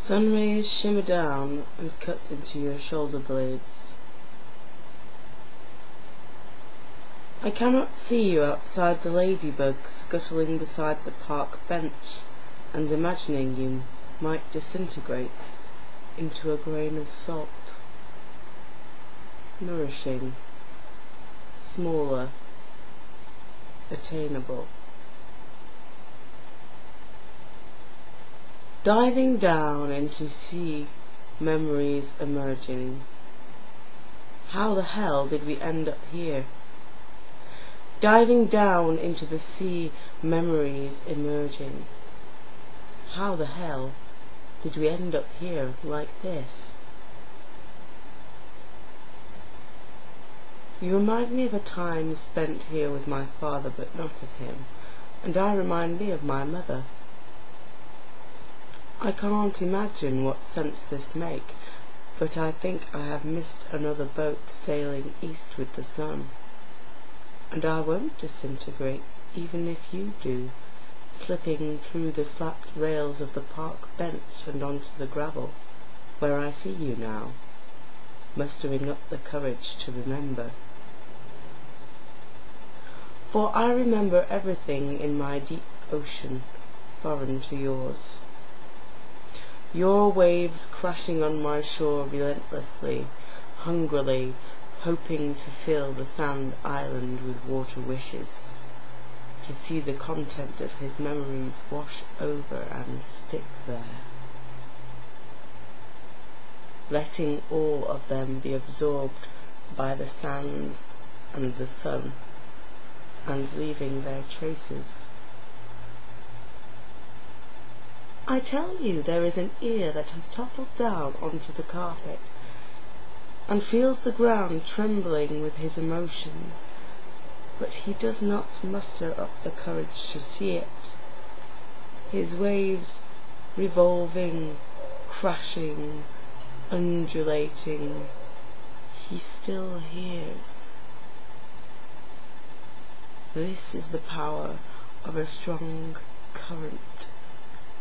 Sun rays shimmer down and cut into your shoulder blades. I cannot see you outside the ladybug scuttling beside the park bench, and imagining you might disintegrate into a grain of salt, nourishing, smaller, attainable. Diving down into sea memories emerging. How the hell did we end up here? Diving down into the sea memories emerging. How the hell did we end up here like this? You remind me of a time spent here with my father, but not of him, and I remind me of my mother. I can't imagine what sense this make, but I think I have missed another boat sailing east with the sun. And I won't disintegrate, even if you do, slipping through the slacked rails of the park bench and onto the gravel, where I see you now, mustering up the courage to remember. For I remember everything in my deep ocean, foreign to yours. Your waves crashing on my shore relentlessly, hungrily, hoping to fill the sand island with water wishes, to see the content of his memories wash over and stick there, letting all of them be absorbed by the sand and the sun, and leaving their traces. I tell you, there is an ear that has toppled down onto the carpet, and feels the ground trembling with his emotions, but he does not muster up the courage to see it. His waves revolving, crashing, undulating, he still hears. This is the power of a strong current,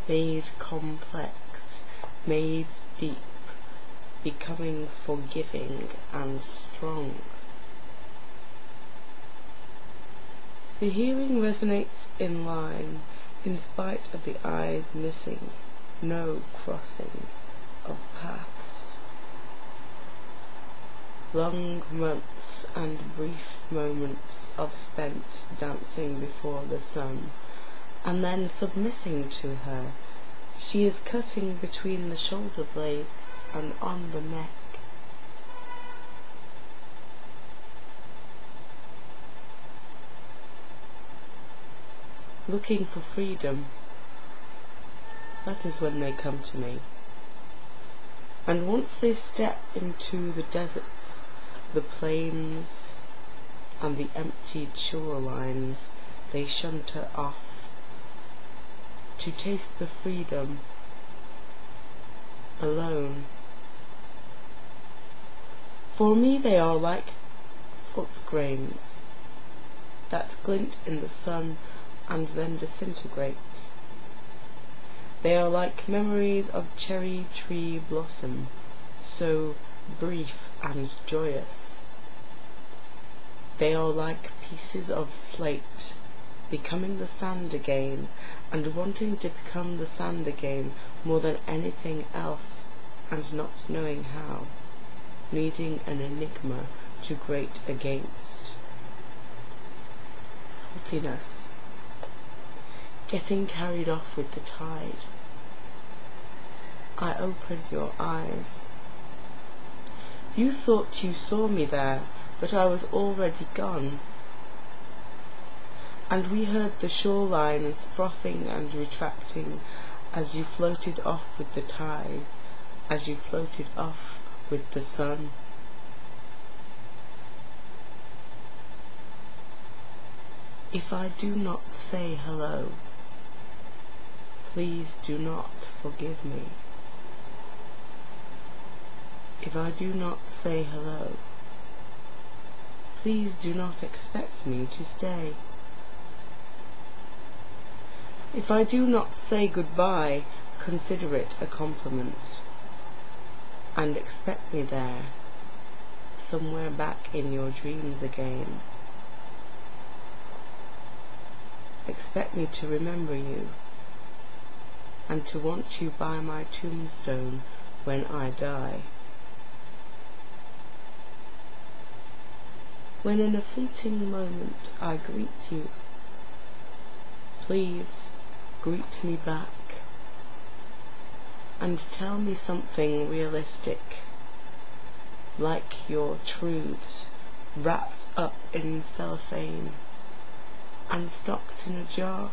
made complex, made deep, becoming forgiving and strong. The hearing resonates in line, in spite of the eyes missing, no crossing of paths. Long months and brief moments of spent dancing before the sun, and then submitting to her. She is cutting between the shoulder blades and on the neck. Looking for freedom, that is when they come to me. And once they step into the deserts, the plains, and the emptied shorelines, they shunter off to taste the freedom alone. For me they are like salt grains that glint in the sun and then disintegrate. They are like memories of cherry tree blossom, so brief and joyous. They are like pieces of slate, becoming the sand again, and wanting to become the sand again more than anything else, and not knowing how, needing an enigma to grate against. Saltiness, getting carried off with the tide. I open your eyes. You thought you saw me there, but I was already gone. And we heard the shorelines frothing and retracting as you floated off with the tide, as you floated off with the sun. If I do not say hello, please do not forgive me. If I do not say hello, please do not expect me to stay. If I do not say goodbye, Consider it a compliment, and expect me there, somewhere back in your dreams again. Expect me to remember you, and to want you by my tombstone when I die. When in a fleeting moment I greet you, please greet me back, and tell me something realistic, like your truths wrapped up in cellophane and stocked in a jar.